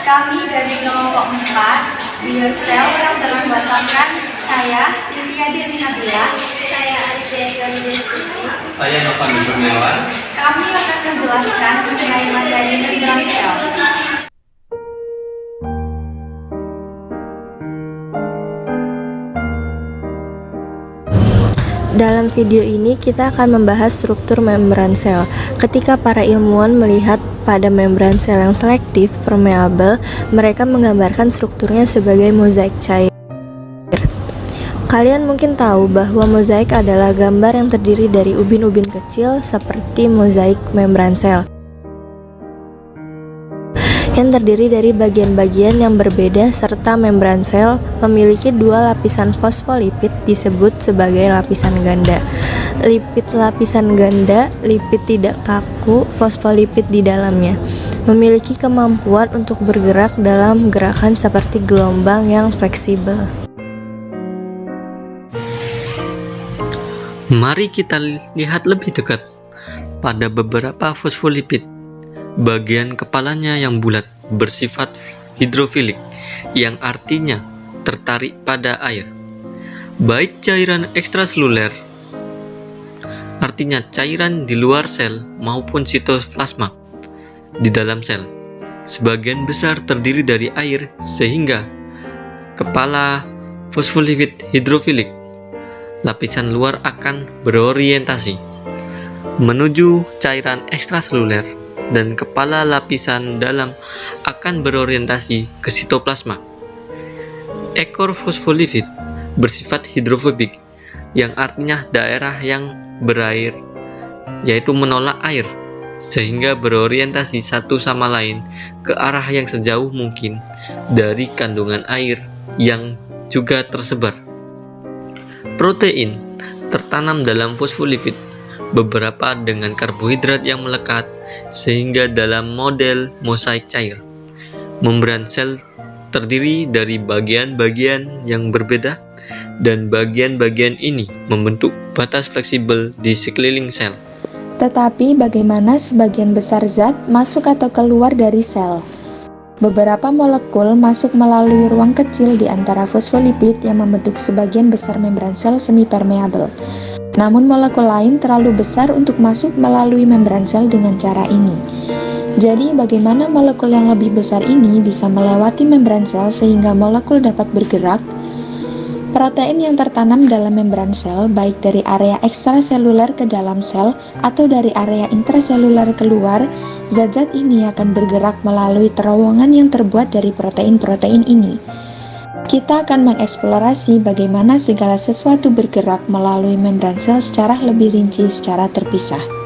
Kami dari kelompok 4, Biosel yang telah membatalkan saya, Cynthia Dewi Nabila, Saya Arisya Destuti. Saya Novan Kurniawan. Kami akan menjelaskan mengenai materi membran sel. Dalam video ini kita akan membahas struktur membran sel. Ketika para ilmuwan melihat pada membran sel yang selektif, permeabel, mereka menggambarkan strukturnya sebagai mozaik cair. Kalian mungkin tahu bahwa mozaik adalah gambar yang terdiri dari ubin-ubin kecil seperti mozaik membran sel, yang terdiri dari bagian-bagian yang berbeda, serta membran sel memiliki dua lapisan fosfolipid disebut sebagai lapisan ganda. Lipid lapisan ganda, lipid tidak kaku, fosfolipid di dalamnya, memiliki kemampuan untuk bergerak dalam gerakan seperti gelombang yang fleksibel. Mari kita lihat lebih dekat pada beberapa fosfolipid. Bagian kepalanya yang bulat bersifat hidrofilik, yang artinya tertarik pada air. Baik cairan ekstraseluler, artinya cairan di luar sel, maupun sitoplasma di dalam sel, sebagian besar terdiri dari air, sehingga kepala fosfolipid hidrofilik, lapisan luar akan berorientasi menuju cairan ekstraseluler, dan kepala lapisan dalam akan berorientasi ke sitoplasma. Ekor fosfolipid bersifat hidrofobik, yang artinya daerah yang berair, yaitu menolak air, sehingga berorientasi satu sama lain ke arah yang sejauh mungkin dari kandungan air yang juga tersebar. Protein tertanam dalam fosfolipid, beberapa dengan karbohidrat yang melekat, sehingga dalam model mozaik cair, membran sel terdiri dari bagian-bagian yang berbeda, dan bagian-bagian ini membentuk batas fleksibel di sekeliling sel. Tetapi bagaimana sebagian besar zat masuk atau keluar dari sel? Beberapa molekul masuk melalui ruang kecil di antara fosfolipid yang membentuk sebagian besar membran sel semi-permeabel. Namun molekul lain terlalu besar untuk masuk melalui membran sel dengan cara ini. Jadi bagaimana molekul yang lebih besar ini bisa melewati membran sel sehingga molekul dapat bergerak? Protein yang tertanam dalam membran sel, baik dari area ekstraseluler ke dalam sel atau dari area intraseluler keluar, zat-zat ini akan bergerak melalui terowongan yang terbuat dari protein-protein ini. Kita akan mengeksplorasi bagaimana segala sesuatu bergerak melalui membran sel secara lebih rinci secara terpisah.